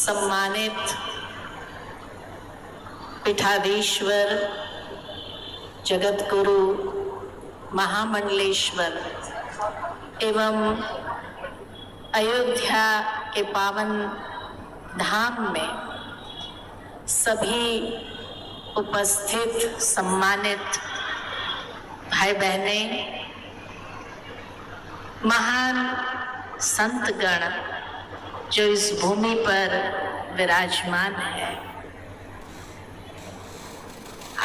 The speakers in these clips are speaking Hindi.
सम्मानित पीठाधीश्वर जगतगुरु महामंडलेश्वर एवं अयोध्या के पावन धाम में सभी उपस्थित सम्मानित भाई बहने, महान संतगण जो इस भूमि पर विराजमान है।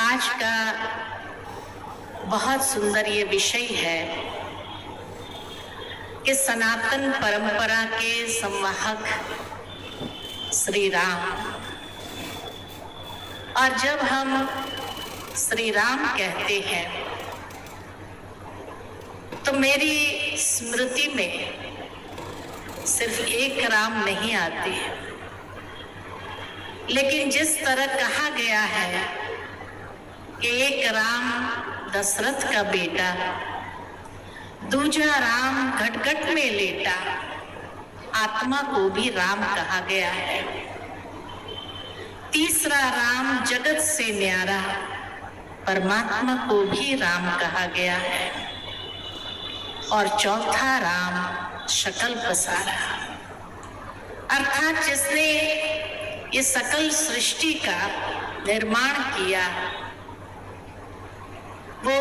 आज का बहुत सुंदर ये विषय है कि सनातन परंपरा के संवाहक श्री राम। और जब हम श्री राम कहते हैं तो मेरी स्मृति में सिर्फ एक राम नहीं आते, लेकिन जिस तरह कहा गया है कि एक राम दशरथ का बेटा, दूजा राम घटघट में लेटा, आत्मा को भी राम कहा गया है। तीसरा राम जगत से न्यारा, परमात्मा को भी राम कहा गया है। और चौथा राम शकल पसारा, अर्थात जिसने ये सकल सृष्टि का निर्माण किया, वो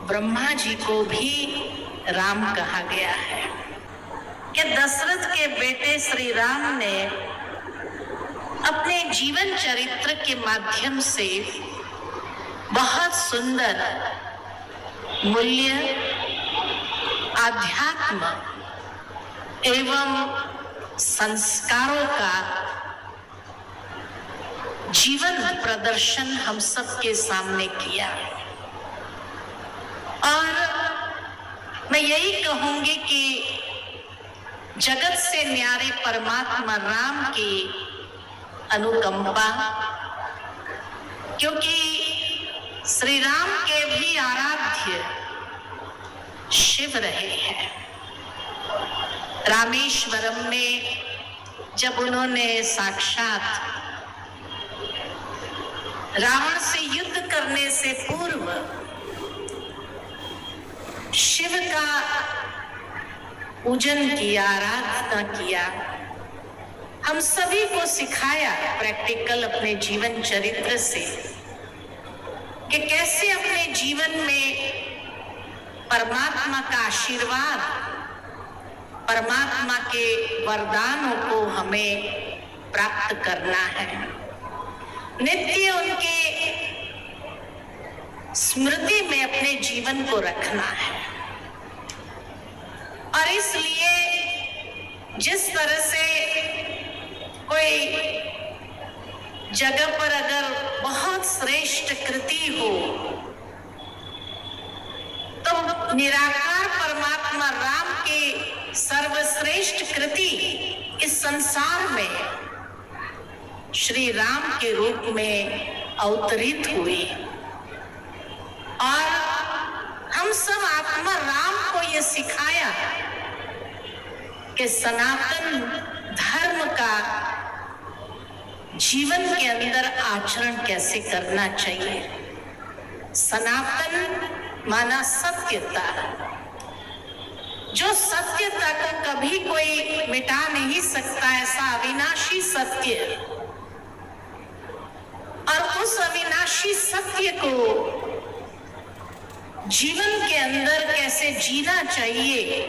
ब्रह्मा जी को भी राम कहा गया है। कि दशरथ के बेटे श्री राम ने अपने जीवन चरित्र के माध्यम से बहुत सुंदर मूल्य, आध्यात्म एवं संस्कारों का जीवन प्रदर्शन हम सबके सामने किया। और मैं यही कहूंगी कि जगत से न्यारे परमात्मा राम की अनुकंपा, क्योंकि श्री राम के भी आराध्य शिव रहे हैं। रामेश्वरम में जब उन्होंने साक्षात रावण से युद्ध करने से पूर्व शिव का पूजन किया, आराधना किया, हम सभी को सिखाया प्रैक्टिकल अपने जीवन चरित्र से कि कैसे अपने जीवन में परमात्मा का आशीर्वाद, परमात्मा के वरदानों को हमें प्राप्त करना है। नित्य उनके स्मृति में अपने जीवन को रखना है। और इसलिए जिस तरह से कोई जगह पर अगर बहुत श्रेष्ठ कृति हो, तो निराकार परमात्मा राम के सर्वश्रेष्ठ कृति इस संसार में श्री राम के रूप में अवतरित हुई। और हम सब आत्मा राम को ये सिखाया कि सनातन धर्म का जीवन के अंदर आचरण कैसे करना चाहिए। सनातन माना सत्यता, जो सत्यता को कभी कोई मिटा नहीं सकता, ऐसा अविनाशी सत्य। और उस अविनाशी सत्य को जीवन के अंदर कैसे जीना चाहिए,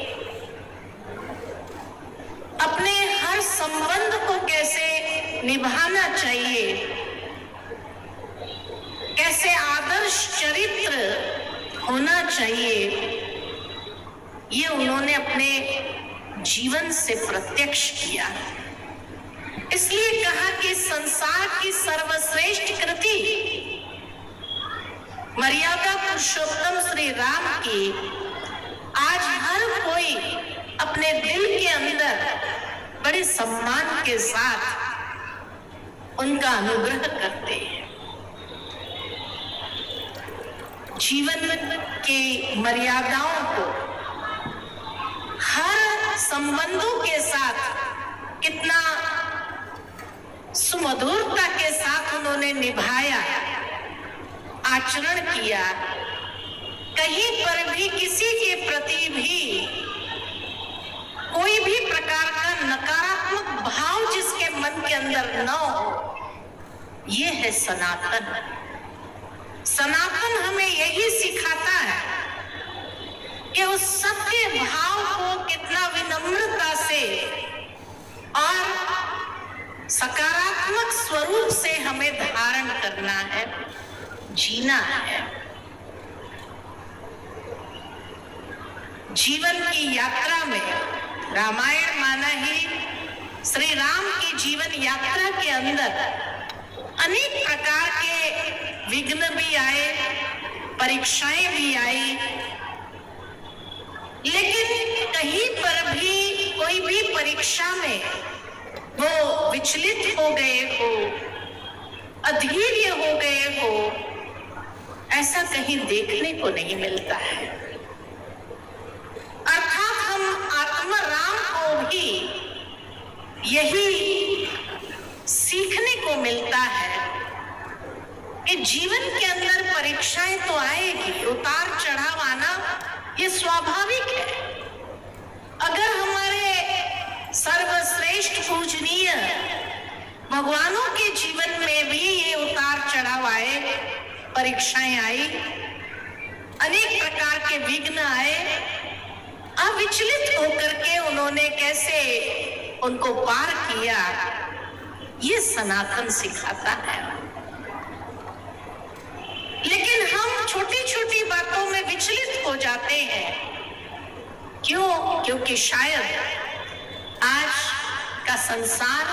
अपने हर संबंध को कैसे निभाना चाहिए, कैसे आदर्श चरित्र होना चाहिए, ये उन्होंने अपने जीवन से प्रत्यक्ष किया। इसलिए कहा कि संसार की सर्वश्रेष्ठ कृति मर्यादा पुरुषोत्तम श्री राम की आज हर कोई अपने दिल के अंदर बड़े सम्मान के साथ उनका अनुग्रह करते हैं। जीवन की मर्यादाओं को हर संबंधों के साथ कितना मधुरता के साथ उन्होंने निभाया, आचरण किया, कहीं पर भी किसी के प्रति भी कोई भी प्रकार का नकारात्मक भाव जिसके मन के अंदर न हो, ये है सनातन। सनातन हमें यही सिखाता है कि उस सबके भाव को कितना विनम्रता से और सकारात्मक स्वरूप से हमें धारण करना है, जीना है। जीवन की यात्रा में रामायण माना ही श्री राम की जीवन यात्रा के अंदर अनेक प्रकार के विघ्न भी आए, परीक्षाएं भी आई, लेकिन कहीं पर भी कोई भी परीक्षा में वो विचलित हो गए हो, अधीर्य हो गए हो, ऐसा कहीं देखने को नहीं मिलता है। अर्थात हम आत्मा राम को भी यही सीखने को मिलता है कि जीवन के अंदर परीक्षाएं तो आएगी, उतार चढ़ाव आना ये स्वाभाविक है। अगर हमारे सर्वश्रेष्ठ पूजनीय भगवानों के जीवन में भी ये उतार चढ़ाव आए, परीक्षाएं आई, अनेक प्रकार के विघ्न आए, अविचलित होकर के उन्होंने कैसे उनको पार किया, ये सनातन सिखाता है। लेकिन हम छोटी छोटी बातों में विचलित हो जाते हैं। क्यों? क्योंकि शायद आज का संसार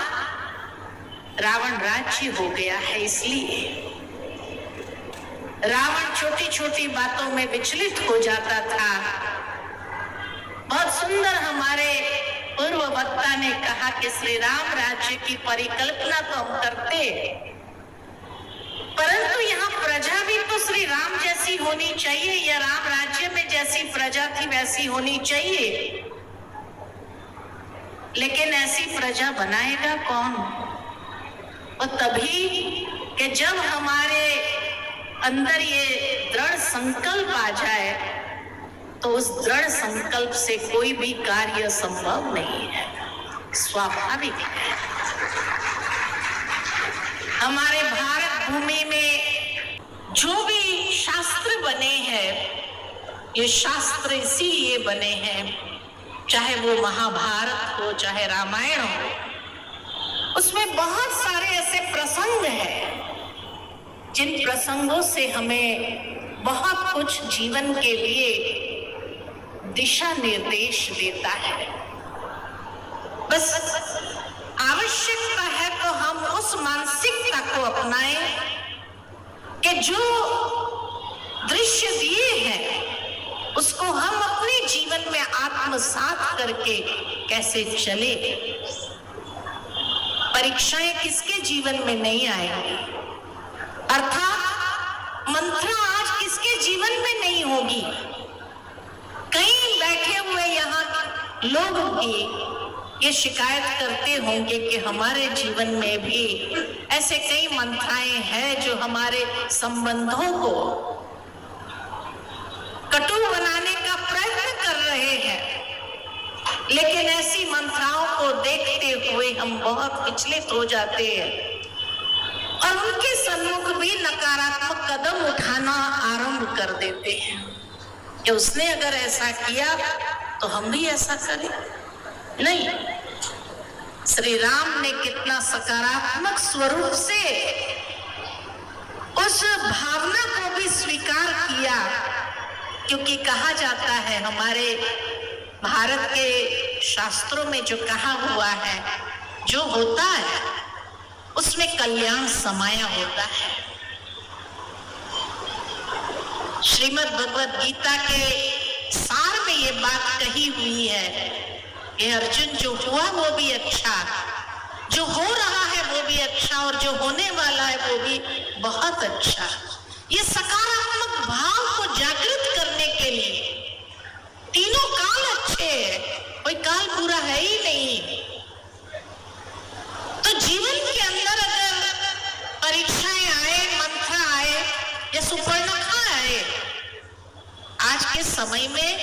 रावण राज्य हो गया है, इसलिए रावण छोटी छोटी बातों में विचलित हो जाता था। बहुत सुंदर हमारे पूर्व वक्ता ने कहा कि श्री राम राज्य की परिकल्पना तो हम करते, परंतु यहाँ प्रजा भी तो श्री राम जैसी होनी चाहिए, या राम राज्य में जैसी प्रजा थी वैसी होनी चाहिए। लेकिन ऐसी प्रजा बनाएगा कौन? और तभी कि जब हमारे अंदर ये दृढ़ संकल्प आ जाए, तो उस दृढ़ संकल्प से कोई भी कार्य संभव नहीं है, स्वाभाविक है। हमारे भारत भूमि में जो भी शास्त्र बने हैं, ये शास्त्र इसीलिए बने हैं, चाहे वो महाभारत हो, चाहे रामायण हो, उसमें बहुत सारे ऐसे प्रसंग हैं जिन प्रसंगों से हमें बहुत कुछ जीवन के लिए दिशा निर्देश देता है। बस आवश्यकता है तो हम उस मानसिकता को अपनाएं कि जो दृश्य दिए हैं उसको हम अपने जीवन में आत्मसात करके कैसे चले। परीक्षाएं किसके जीवन में नहीं आएंगी, अर्थात मंत्रा आज किसके जीवन में नहीं होगी। कई बैठे हुए यहाँ लोग भी ये शिकायत करते होंगे कि हमारे जीवन में भी ऐसे कई मंत्राएं हैं जो हमारे संबंधों को कटु बनाने का प्रयत्न कर रहे हैं, लेकिन ऐसी मंत्राओं को देखते हुए हम बहुत विचलित हो जाते हैं और उनके सम्मुख भी नकारात्मक कदम उठाना आरंभ कर देते हैं कि उसने अगर ऐसा किया तो हम भी ऐसा करें। नहीं, श्री राम ने कितना सकारात्मक स्वरूप से उस भावना को भी स्वीकार किया, क्योंकि कहा जाता है हमारे भारत के शास्त्रों में जो कहा हुआ है, जो होता है उसमें कल्याण समाया होता है। श्रीमद् भगवद गीता के सार में ये बात कही हुई है कि अर्जुन, जो हुआ वो भी अच्छा, जो हो रहा है वो भी अच्छा, और जो होने वाला है वो भी बहुत अच्छा। ये सकारात्मक भाव को जागृत करने के लिए तीनों काल अच्छे हैं, कोई काल बुरा है ही नहीं। तो जीवन के अंदर अगर सुपर्णखा है। आज के समय में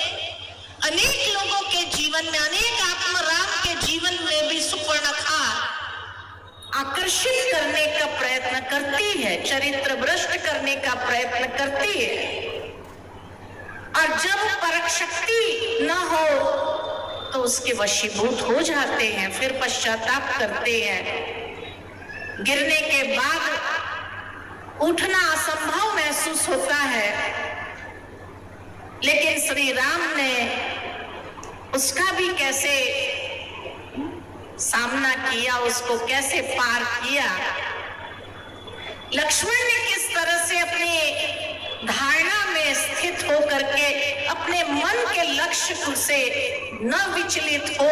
अनेक लोगों के जीवन में, अनेक आत्मराम के जीवन में भी सुपर्णखा आकर्षित करने का प्रयत्न करती है, चरित्र भ्रष्ट करने का प्रयत्न करती है। और जब परख शक्ति न हो तो उसके वशीभूत हो जाते हैं, फिर पश्चाताप करते हैं। गिरने के बाद उठना असंभव महसूस होता है, लेकिन श्री राम ने उसका भी कैसे सामना किया, उसको कैसे पार किया। लक्ष्मण ने किस तरह से अपनी धारणा में स्थित होकर के अपने मन के लक्ष्य से न विचलित हो,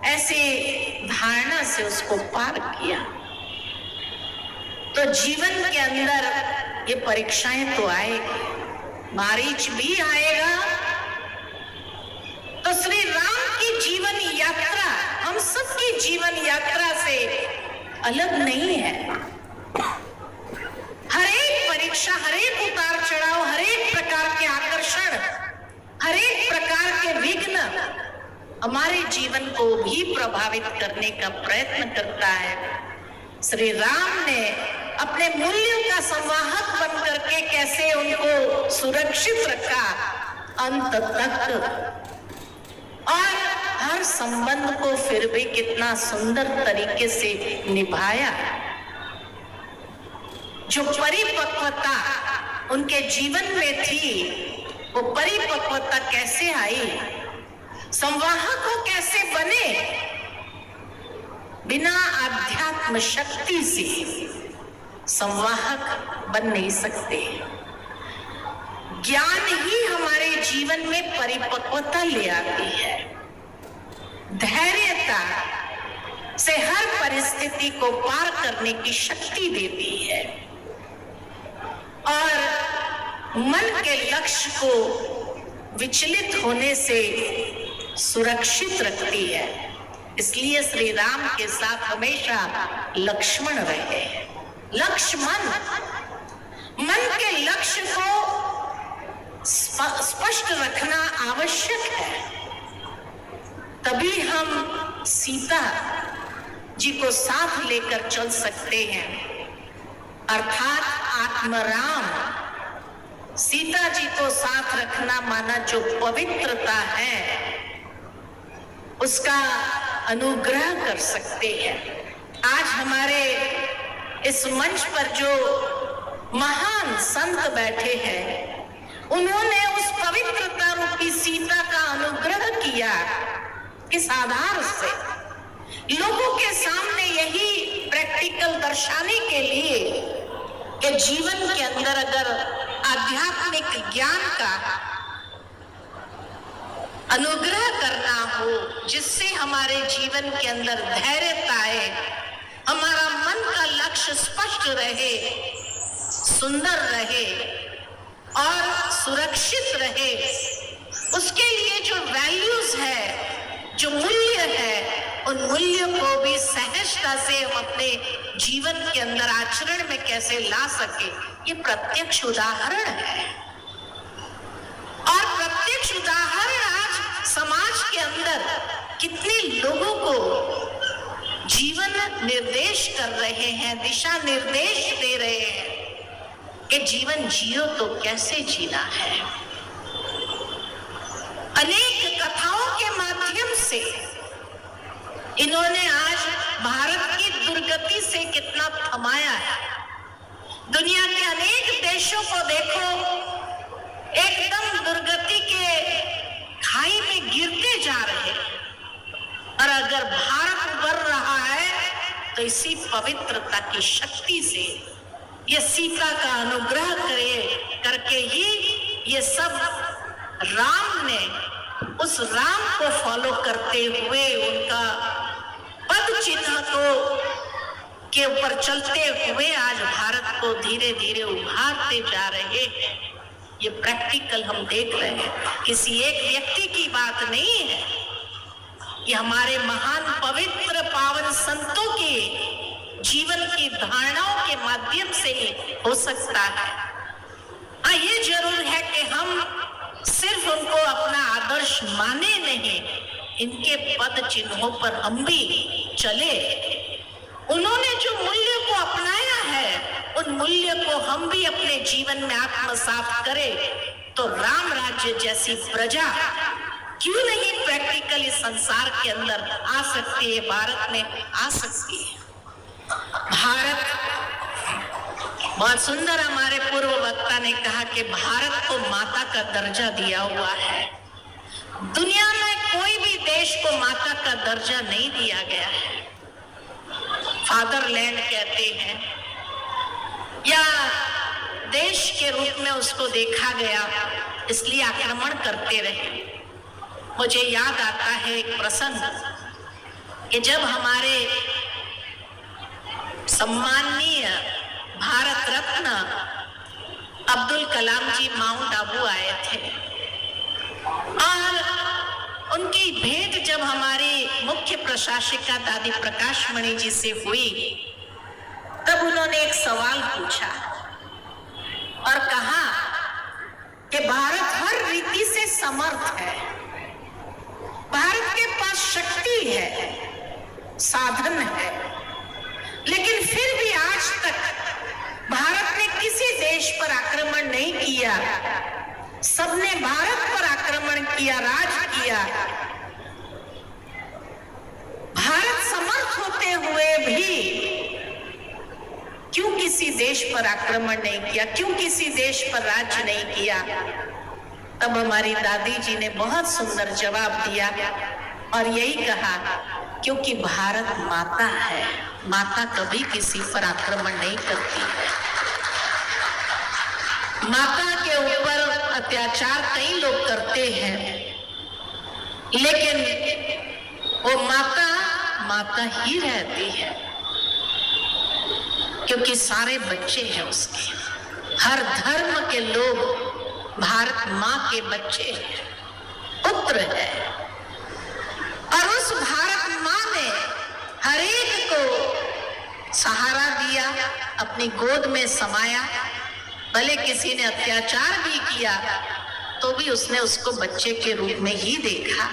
ऐसी धारणा से उसको पार किया। तो जीवन के अंदर ये परीक्षाएं तो आएगी, मारीच भी आएगा। तो श्री राम की जीवन यात्रा हम सबकी जीवन यात्रा से अलग नहीं है। हर एक परीक्षा, हर एक उतार चढ़ाव, हर एक प्रकार के आकर्षण, हर एक प्रकार के विघ्न हमारे जीवन को भी प्रभावित करने का प्रयत्न करता है। श्री राम ने अपने मूल्यों का संवाहक बन करके कैसे उनको सुरक्षित रखा अंत तक, और हर संबंध को फिर भी कितना सुंदर तरीके से निभाया। जो परिपक्वता उनके जीवन में थी, वो परिपक्वता कैसे आई, संवाहक वो कैसे बने। बिना आध्यात्म शक्ति से संवाहक बन नहीं सकते। ज्ञान ही हमारे जीवन में परिपक्वता ले आती है, धैर्यता से हर परिस्थिति को पार करने की शक्ति देती है, और मन के लक्ष्य को विचलित होने से सुरक्षित रखती है। इसलिए श्री राम के साथ हमेशा लक्ष्मण रहे। लक्ष्मण मन के लक्ष्य को स्पष्ट रखना आवश्यक है, तभी हम सीता जी को साथ लेकर चल सकते हैं। अर्थात आत्मराम सीता जी को साथ रखना माना जो पवित्रता है उसका अनुग्रह कर सकते हैं। आज हमारे इस मंच पर जो महान संत बैठे हैं, उन्होंने उस पवित्रता रूपी सीता का अनुग्रह किया। इस आधार से लोगों के सामने यही प्रैक्टिकल दर्शाने के लिए कि जीवन के अंदर अगर आध्यात्मिक ज्ञान का अनुग्रह करना हो, जिससे हमारे जीवन के अंदर धैर्यता आए, हमारा मन का लक्ष्य स्पष्ट रहे, सुंदर रहे और सुरक्षित रहे, उसके लिए जो वैल्यूज है, जो मूल्य है, उन मूल्यों को भी सहजता से हम अपने जीवन के अंदर आचरण में कैसे ला सके, ये प्रत्यक्ष उदाहरण है। और प्रत्यक्ष उदाहरण आज समाज के अंदर कितने लोगों को जीवन निर्देश कर रहे हैं, दिशा निर्देश दे रहे हैं कि जीवन जियो तो कैसे जीना है। अनेक कथाओं के माध्यम से इन्होंने आज भारत की दुर्गति से कितना थमाया है। दुनिया के अनेक देशों को देखो, एकदम दुर्गति के खाई में गिरते जा रहे, और अगर भारत उबर रहा है तो इसी पवित्रता की शक्ति से, ये सीता का अनुग्रह करके ही ये सब राम ने, उस राम को फॉलो करते हुए, उनका पद चिन्ह को के ऊपर चलते हुए आज भारत को धीरे धीरे उभारते जा रहे हैं। ये प्रैक्टिकल हम देख रहे हैं, किसी एक व्यक्ति की बात नहीं है, ये हमारे महान पवित्र पावन संतों के जीवन की धारणाओं के माध्यम से ही हो सकता है। आदर्श माने नहीं, इनके पद चिन्हों पर हम भी चले। उन्होंने जो मूल्य को अपनाया है, उन मूल्य को हम भी अपने जीवन में आत्मसात करें, तो राम राज्य जैसी प्रजा क्यों नहीं प्रैक्टिकली संसार के अंदर आ सकती है, भारत में आ सकती है। भारत, बहुत सुंदर हमारे पूर्व वक्ता ने कहा कि भारत को माता का दर्जा दिया हुआ है। दुनिया में कोई भी देश को माता का दर्जा नहीं दिया गया है। फादरलैंड कहते हैं, या देश के रूप में उसको देखा गया, इसलिए आक्रमण करते रहे। मुझे याद आता है एक प्रसंग कि जब हमारे सम्माननीय भारत रत्न अब्दुल कलाम जी माउंट आबू आए थे, और उनकी भेंट जब हमारी मुख्य प्रशासिका दादी प्रकाश मणि जी से हुई, तब उन्होंने एक सवाल पूछा और कहा कि भारत हर रीति से समर्थ है, भारत के पास शक्ति है, साधन है, लेकिन फिर भी आज तक भारत ने किसी देश पर आक्रमण नहीं किया। सबने भारत पर आक्रमण किया, राज किया। भारत समर्थ होते हुए भी क्यों किसी देश पर आक्रमण नहीं किया, क्यों किसी देश पर राज्य नहीं किया? तब हमारी दादी जी ने बहुत सुंदर जवाब दिया और यही कहा, क्योंकि भारत माता है, माता कभी किसी पर आक्रमण नहीं करती है। माता के ऊपर अत्याचार कई लोग करते हैं, लेकिन वो माता माता ही रहती है, क्योंकि सारे बच्चे हैं उसके। हर धर्म के लोग भारत माँ के बच्चे हैं, पुत्र है, और उस भारत माँ ने हर एक को सहारा दिया, अपनी गोद में समाया। भले किसी ने अत्याचार भी किया तो भी उसने उसको बच्चे के रूप में ही देखा।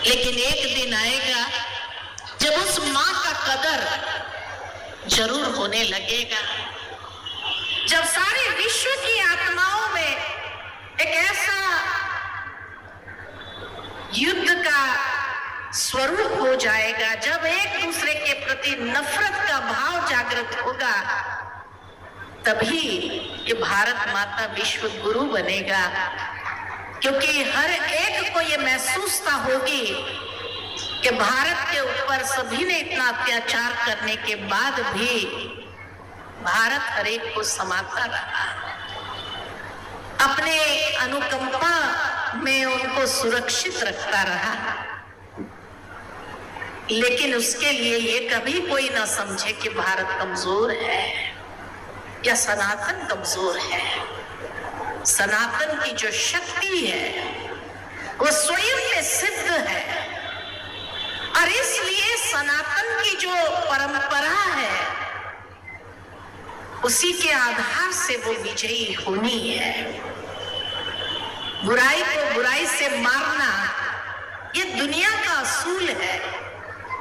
लेकिन एक दिन आएगा जब उस माँ का कदर जरूर होने लगेगा, जब सारे विश्व की आत्माओं में एक ऐसा युद्ध का स्वरूप हो जाएगा, जब एक दूसरे के प्रति नफरत का भाव जागृत होगा, तभी ये भारत माता विश्व गुरु बनेगा। क्योंकि हर एक को ये महसूसता होगी कि भारत के ऊपर सभी ने इतना अत्याचार करने के बाद भी भारत हर एक को समाता रहा, अपने अनुकंपा में उनको सुरक्षित रखता रहा। लेकिन उसके लिए ये कभी कोई ना समझे कि भारत कमजोर है या सनातन कमजोर है। सनातन की जो शक्ति है वो स्वयं में सिद्ध है, और इसलिए सनातन की जो परंपरा है उसी के आधार से वो विजयी होनी है। बुराई को बुराई से मारना ये दुनिया का असूल है,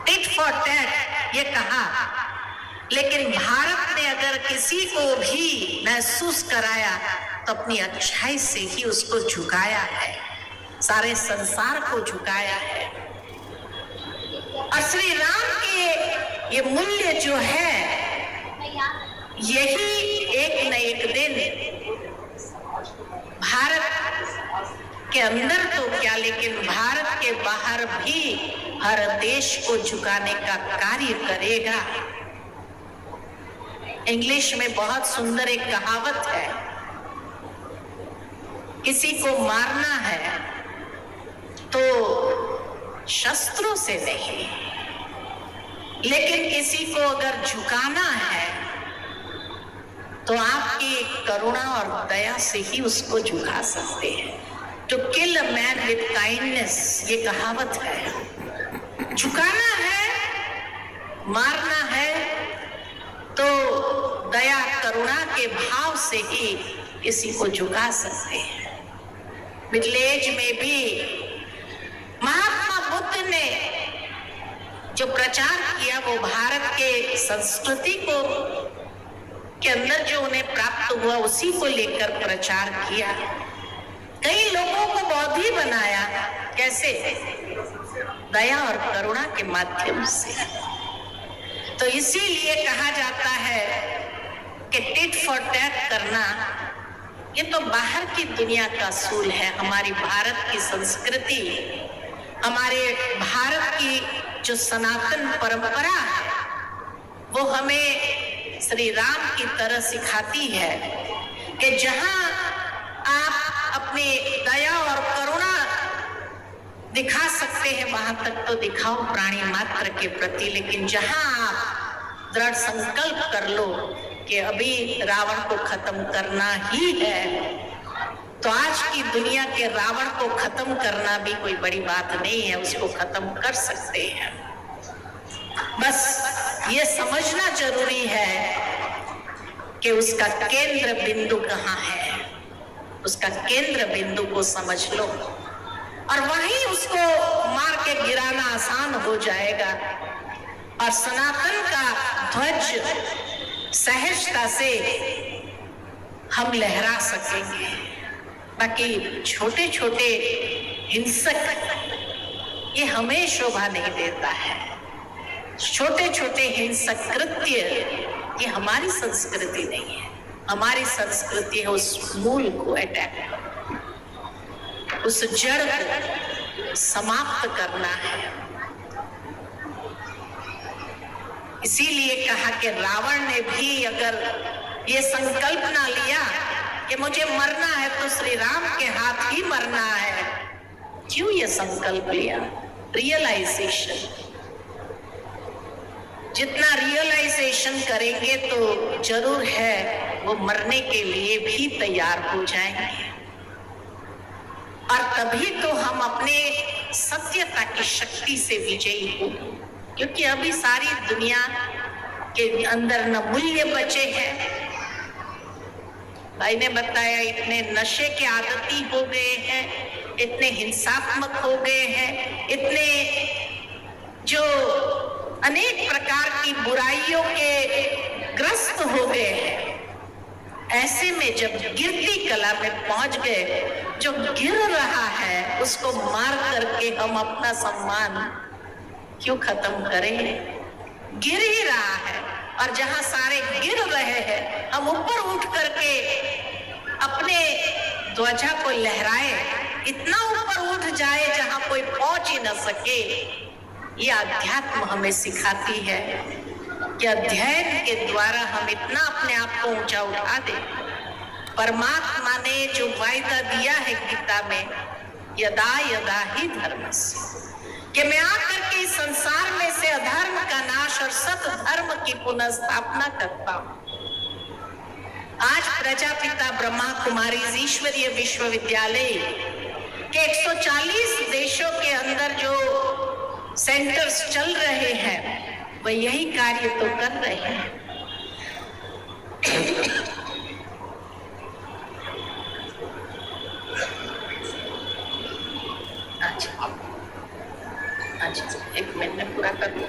टिट फॉर टैट ये कहा। लेकिन भारत ने अगर किसी को भी महसूस कराया तो अपनी अच्छाई से ही उसको झुकाया है, सारे संसार को झुकाया है। और श्री राम के ये मूल्य जो है, यही एक न एक दिन भारत के अंदर तो क्या, लेकिन भारत के बाहर भी हर देश को झुकाने का कार्य करेगा। इंग्लिश में बहुत सुंदर एक कहावत है, किसी को मारना है तो शस्त्रों से नहीं, लेकिन किसी को अगर झुकाना है तो आपकी करुणा और दया से ही उसको झुका सकते हैं। To kill a man with kindness, ये कहावत है। झुकाना है, मारना है तो दया करुणा के भाव से ही किसी को झुका सकते हैं। मिडिल एज में भी महात्मा बुद्ध ने जो प्रचार किया वो भारत के संस्कृति को के अंदर जो उन्हें प्राप्त हुआ उसी को लेकर प्रचार किया। कई लोगों को बौद्धि बनाया, कैसे? दया और करुणा के माध्यम से। तो इसीलिए कहा जाता है कि टिट फॉर टैट करना ये तो बाहर की दुनिया का असूल है। हमारी भारत की संस्कृति, हमारे भारत की जो सनातन परंपरा है वो हमें श्री राम की तरह सिखाती है कि जहां आप अपनी दया और करुणा दिखा सकते हैं वहां तक तो दिखाओ प्राणी मात्र के प्रति, लेकिन जहां आप दृढ़ संकल्प कर लो कि अभी रावण को खत्म करना ही है, तो आज की दुनिया के रावण को खत्म करना भी कोई बड़ी बात नहीं है, उसको खत्म कर सकते हैं। बस ये समझना जरूरी है कि उसका केंद्र बिंदु कहाँ है, उसका केंद्र बिंदु को समझ लो और वहीं उसको मार के गिराना आसान हो जाएगा और सनातन का ध्वज सहजता से हम लहरा सकेंगे। बाकी छोटे छोटे हिंसक ये हमें शोभा नहीं देता है। छोटे छोटे हिंसक कृत्य ये हमारी संस्कृति नहीं है। हमारी संस्कृति है उस मूल को अटैक करना, उस जड़ को समाप्त करना है। इसीलिए कहा कि रावण ने भी अगर ये संकल्प ना लिया कि मुझे मरना है तो श्री राम के हाथ ही मरना है, क्यों ये संकल्प लिया? रियलाइजेशन, जितना रियलाइजेशन करेंगे तो जरूर है वो मरने के लिए भी तैयार हो जाएंगे और तभी तो हम अपने सत्यता की शक्ति से विजयी हो। क्योंकि अभी सारी दुनिया के अंदर न मूल्य बचे हैं। भाई ने बताया इतने नशे के आदती हो गए हैं, इतने हिंसात्मक हो गए हैं, इतने जो अनेक प्रकार की बुराइयों के ग्रस्त हो गए हैं। ऐसे में जब गिरती कला में पहुंच गए, जो गिर रहा है उसको मार करके हम अपना सम्मान क्यों खत्म करें? गिर ही रहा है और जहां सारे गिर रहे हैं हम ऊपर उठ करके अपने ध्वजा को लहराए, इतना ऊपर उठ जाए जहां कोई पहुंच ही न सके। ये अध्यात्म हमें सिखाती है कि अध्ययन के द्वारा हम इतना अपने आप को ऊंचा उठा दे। परमात्मा ने जो वायदा दिया है गीता में, यदा यदा ही धर्मस्य, कि मैं आकर के इस संसार में से अधर्म का नाश और सत धर्म की पुनः स्थापना करता हूं। आज प्रजापिता ब्रह्मा कुमारी ईश्वरीय विश्वविद्यालय के 140 देशों के अंदर जो सेंटर्स चल रहे हैं वह यही कार्य तो कर रहे हैं। अच्छा, एक मिनट में पूरा कर लूं।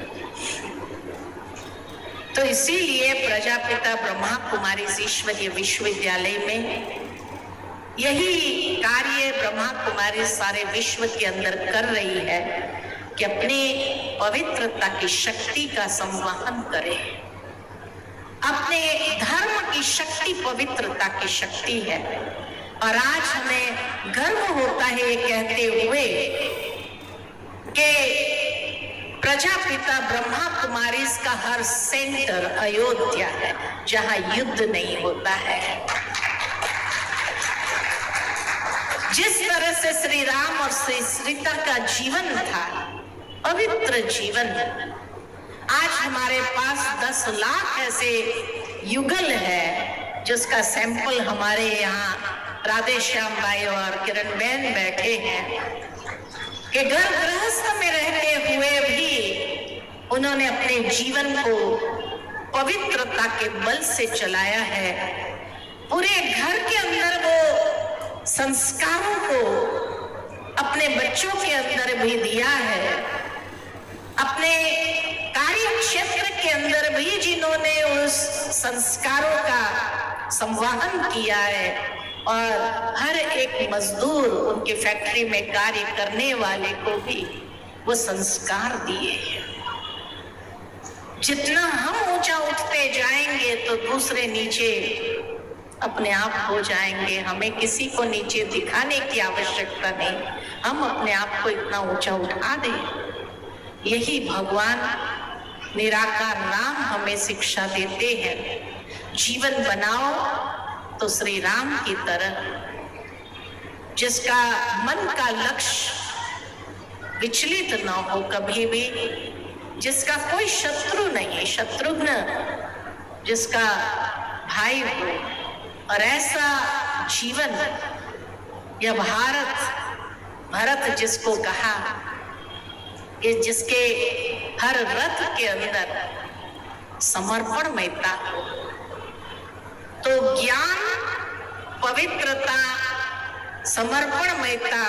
तो इसीलिए प्रजापिता ब्रह्मा कुमारी ईश्वरीय विश्वविद्यालय में यही कार्य ब्रह्मा कुमारी सारे विश्व के अंदर कर रही है कि अपनी पवित्रता की शक्ति का संवहन करे। अपने धर्म की शक्ति पवित्रता की शक्ति है और आज हमें गर्व होता है ये कहते हुए कि प्रजापिता ब्रह्मा कुमारी का हर सेंटर अयोध्या है, जहां युद्ध नहीं होता है। जिस तरह से श्री राम और श्री सीता का जीवन था, पवित्र जीवन, आज हमारे पास 10 लाख ऐसे युगल है जिसका सैंपल हमारे यहाँ राधे श्याम भाई और किरण बहन बैठे हैं कि घर गृहस्थ में रहते हुए भी उन्होंने अपने जीवन को पवित्रता के बल से चलाया है। पूरे घर के अंदर वो संस्कारों को अपने बच्चों के अंदर भी दिया है, अपने कार्य क्षेत्र के अंदर भी जिन्होंने उस संस्कारों का संवहन किया है और हर एक मजदूर, उनके फैक्ट्री में कार्य करने वाले को भी वो संस्कार दिए हैं। जितना हम ऊंचा उठते जाएंगे तो दूसरे नीचे अपने आप हो जाएंगे। हमें किसी को नीचे दिखाने की आवश्यकता नहीं, हम अपने आप को इतना ऊंचा उठा दें। यही भगवान निराकार नाम हमें शिक्षा देते हैं। जीवन बनाओ तो श्री राम की तरह, जिसका मन का लक्ष्य विचलित न हो कभी भी, जिसका कोई शत्रु नहीं, शत्रुघ्न जिसका भाई हो, और ऐसा जीवन यह भरत जिसको कहा कि जिसके हर रथ के अंदर समर्पणमयता हो, तो ज्ञान, पवित्रता, समर्पणमयता,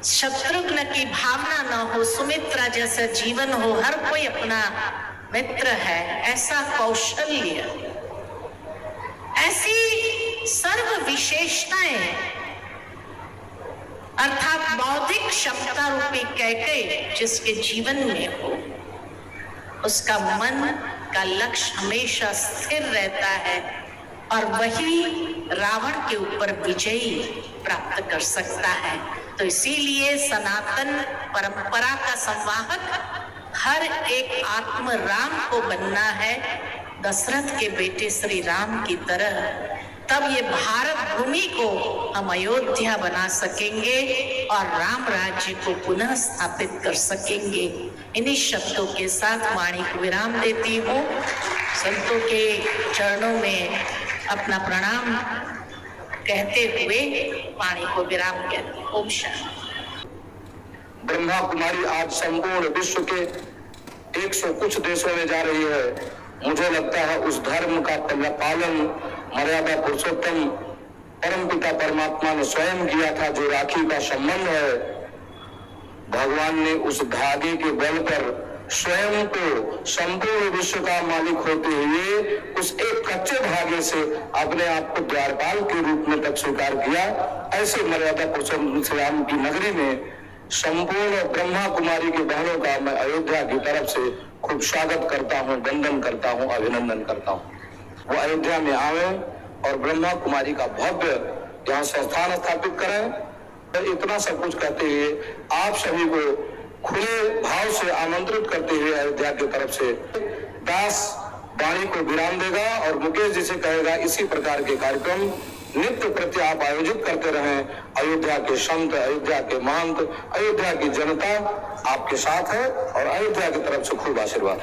शत्रुघ्न की भावना न हो, सुमित्रा जैसा जीवन हो, हर कोई अपना मित्र है, ऐसा कौशल्य, ऐसी सर्व विशेषताएं अर्थात बौद्धिक क्षमता रूपी कैकेयी जिसके जीवन में हो, उसका मन का लक्ष्य हमेशा स्थिर रहता है और वही रावण के ऊपर विजयी प्राप्त कर सकता है। तो इसीलिए सनातन परंपरा का संवाहक हर एक आत्म राम को बनना है, दशरथ के बेटे श्री राम की तरह। तब ये भारत भूमि को हम अयोध्या बना सकेंगे और राम राज्य को पुनः स्थापित कर सकेंगे। इन्हीं शब्दों के साथ वाणी को विराम देती हूँ। संतों के चरणों में अपना प्रणाम कहते हुए वाणी को विराम कहते हैं। ओम शांति। ब्रह्मा कुमारी आज संपूर्ण विश्व के 100 कुछ देशों में जा रही है। मुझे लगता है उस धर्म का पालन मर्यादा पुरुषोत्तम परमपिता परमात्मा ने स्वयं किया था। जो राखी का संबंध है, भगवान ने उस धागे के बल पर स्वयं को संपूर्ण विश्व का मालिक होते हुए उस एक कच्चे धागे से अपने आप को द्वारपाल के रूप में तक स्वीकार किया। ऐसे मर्यादा पुरुषोत्तम श्री राम की नगरी में संपूर्ण ब्रह्मा कुमारी की बहनों का मैं अयोध्या की तरफ से खूब स्वागत करता हूँ, वंदन करता हूँ, अभिनंदन करता हूँ। वो अयोध्या में आवे और ब्रह्मा कुमारी का भव्य यहाँ संस्थान स्थापित करें। तो इतना सब कुछ कहते हुए आप सभी को खुले भाव से आमंत्रित करते हुए अयोध्या की तरफ से दास वाणी को विराम देगा और मुकेश जी से कहेगा इसी प्रकार के कार्यक्रम नित्य प्रति आप आयोजित करते रहें। अयोध्या के संत, अयोध्या के महंत, अयोध्या की जनता आपके साथ है और अयोध्या की तरफ से खूब आशीर्वाद।